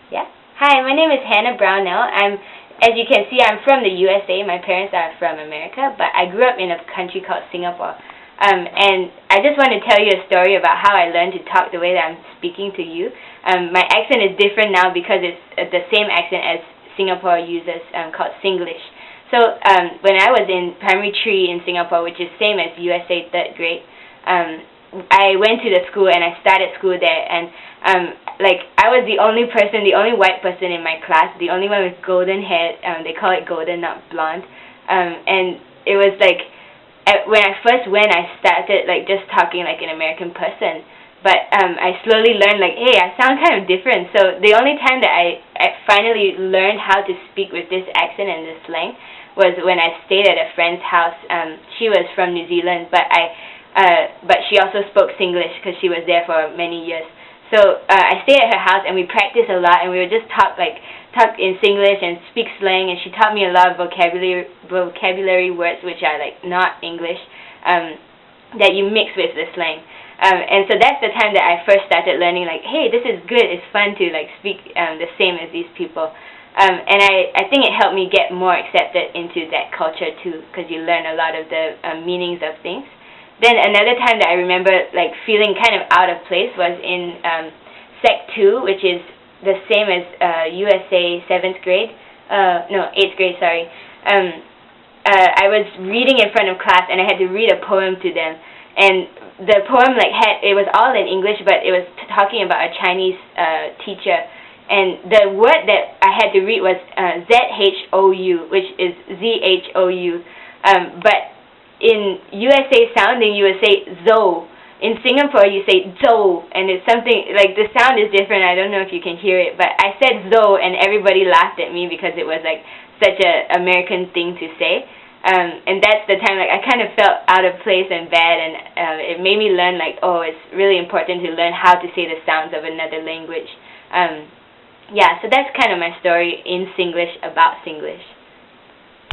Yeah. Hi, my name is Hannah Brownell. As you can see, I'm from the USA. My parents are from America, but I grew up in a country called Singapore. And I just want to tell you a story about how I learned to talk the way that I'm speaking to you. My accent is different now because it's the same accent as Singapore uses, called Singlish. So when I was in primary 3 in Singapore, which is same as USA 3rd grade, I went to the school and I started school there, and I was the only person, the only white person in my class, the only one with golden hair. They call it golden, not blonde. And it was when I first went, I started just talking like an American person. But I slowly learned hey, I sound kind of different. So the only time that I finally learned how to speak with this accent and this slang was when I stayed at a friend's house. She was from New Zealand, but she also spoke Singlish because she was there for many years. So I stayed at her house and we practiced a lot, and we would just talk in Singlish and speak slang, and she taught me a lot of vocabulary words which are not English, that you mix with the slang. And so that's the time that I first started learning hey, this is good, it's fun to speak the same as these people. And I think it helped me get more accepted into that culture too, because you learn a lot of the meanings of things. Then another time that I remember feeling kind of out of place was in Sec 2, which is the same as USA 7th grade. No, 8th grade, sorry. I was reading in front of class and I had to read a poem to them. And the poem it was all in English, but it was talking about a Chinese teacher. And the word that I had to read was Z-H-O-U, which is Z-H-O-U. But in USA sounding, you would say Zo. In Singapore, you say Zo, and it's something, the sound is different. I don't know if you can hear it, but I said Zo, and everybody laughed at me because it was such an American thing to say. And that's the time I kind of felt out of place and bad, and it made me learn oh, it's really important to learn how to say the sounds of another language. Yeah, so that's kind of my story in Singlish about Singlish.